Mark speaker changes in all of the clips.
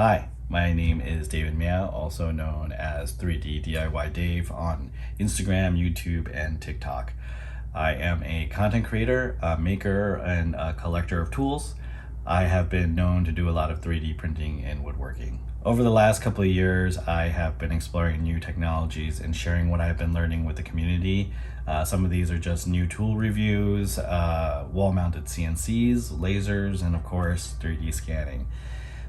Speaker 1: Hi, my name is David Meow, also known as 3D DIY Dave on Instagram, YouTube, and TikTok. I am a content creator, a maker, and a collector of tools. I have been known to do a lot of 3D printing and woodworking. Over the last couple of years, I have been exploring new technologies and sharing what I've been learning with the community. Some of these are just new tool reviews, wall-mounted CNCs, lasers, and of course, 3D scanning.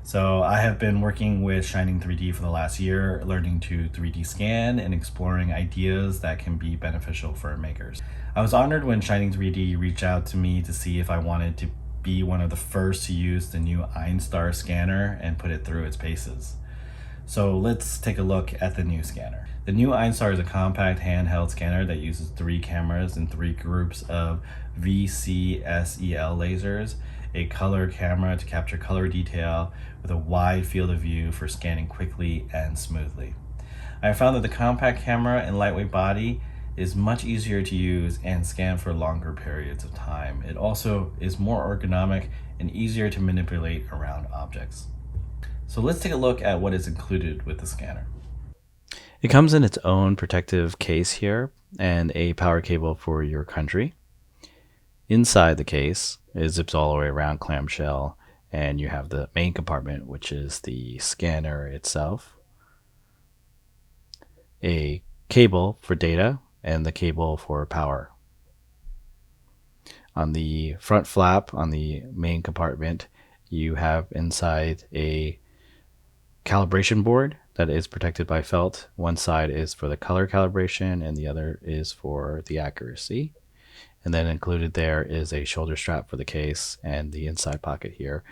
Speaker 1: So I have been working with Shining 3D for the last year, learning to 3D scan and exploring ideas that can be beneficial for makers. I was honored when Shining 3D reached out to me to see if I wanted to be one of the first to use the new Einstar scanner and put it through its paces. So let's take a look at the new scanner. The new Einstar is a compact handheld scanner that uses 3 cameras and 3 groups of VCSEL lasers, a color camera to capture color detail with a wide field of view for scanning quickly and smoothly. I found that the compact camera and lightweight body is much easier to use and scan for longer periods of time. It also is more ergonomic and easier to manipulate around objects. So let's take a look at what is included with the scanner. It comes in its own protective case here and a power cable for your country. Inside the case, it zips all the way around clamshell, and you have the main compartment, which is the scanner itself, a cable for data, and the cable for power. On the front flap on the main compartment, you have inside a calibration board that is protected by felt. One side is for the color calibration and the other is for the accuracy. And then included there is a shoulder strap for the case, and the inside pocket here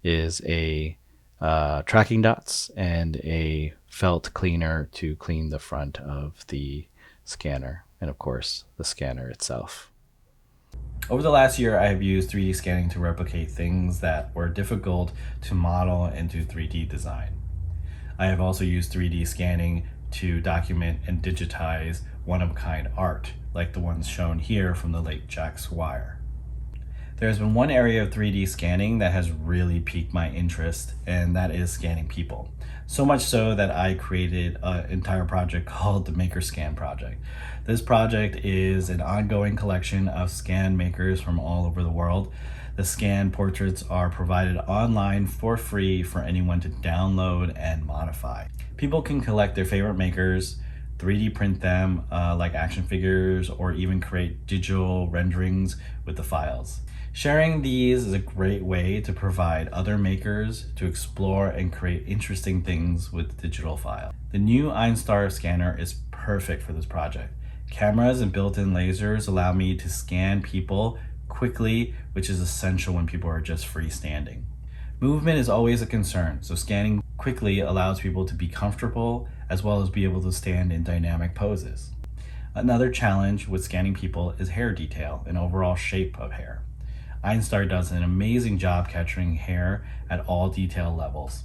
Speaker 1: is a tracking dots and a felt cleaner to clean the front of the scanner, and of course the scanner itself. Over the last year, I have used 3D scanning to replicate things that were difficult to model into 3D design. I have also used 3D scanning to document and digitize one-of-a-kind art, like the ones shown here from the late Jack Swire. There has been one area of 3D scanning that has really piqued my interest, and that is scanning people. So much so that I created an entire project called the Maker Scan Project. This project is an ongoing collection of scan makers from all over the world. The scan portraits are provided online for free for anyone to download and modify. People can collect their favorite makers, 3D print them like action figures, or even create digital renderings with the files. Sharing these is a great way to provide other makers to explore and create interesting things with digital files. The new Einstar scanner is perfect for this project. Cameras and built-in lasers allow me to scan people quickly, which is essential when people are just freestanding. Movement is always a concern, so scanning quickly allows people to be comfortable as well as be able to stand in dynamic poses. Another challenge with scanning people is hair detail and overall shape of hair. Einstar does an amazing job capturing hair at all detail levels.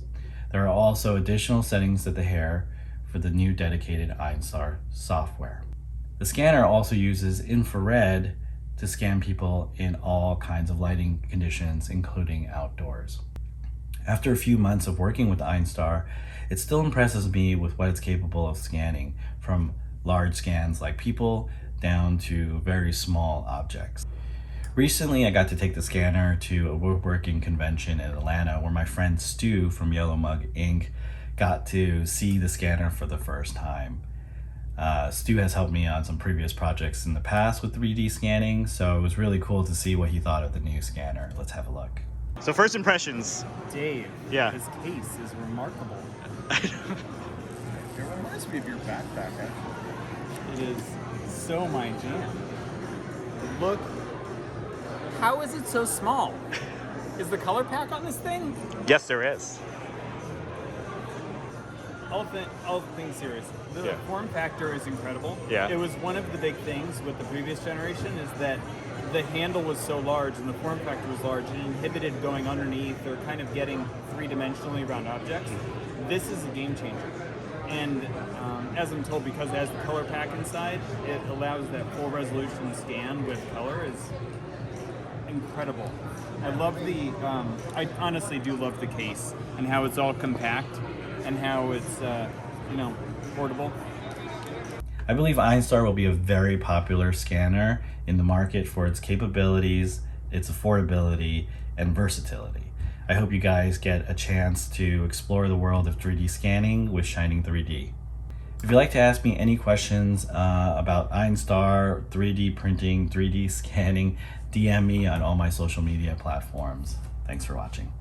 Speaker 1: There are also additional settings to the hair for the new dedicated Einstar software. The scanner also uses infrared to scan people in all kinds of lighting conditions, including outdoors. After a few months of working with Einstar, it still impresses me with what it's capable of scanning, from large scans like people down to very small objects. Recently, I got to take the scanner to a woodworking convention in Atlanta where my friend Stu from Yellow Mug Inc. got to see the scanner for the first time. Stu has helped me on some previous projects in the past with 3D scanning, so it was really cool to see what he thought of the new scanner. Let's have a look.
Speaker 2: So first impressions.
Speaker 3: Dave,
Speaker 2: Yeah.
Speaker 3: this case is remarkable. It reminds me of your backpack, actually. It is so my jam. Look, how is it so small? Is the color pack on this thing?
Speaker 2: Yes, there is.
Speaker 3: All things serious. The form factor is incredible.
Speaker 2: Yeah.
Speaker 3: It was one of the big things with the previous generation is that the handle was so large and the form factor was large, it inhibited going underneath or kind of getting three-dimensionally around objects. This is a game changer. And as I'm told, because it has the color pack inside, it allows that full resolution scan with color is incredible. I love I honestly do love the case and how it's all compact and how it's, portable.
Speaker 1: I believe Einstar will be a very popular scanner in the market for its capabilities, its affordability, and versatility. I hope you guys get a chance to explore the world of 3D scanning with Shining 3D. If you'd like to ask me any questions about Einstar, 3D printing, 3D scanning, DM me on all my social media platforms. Thanks for watching.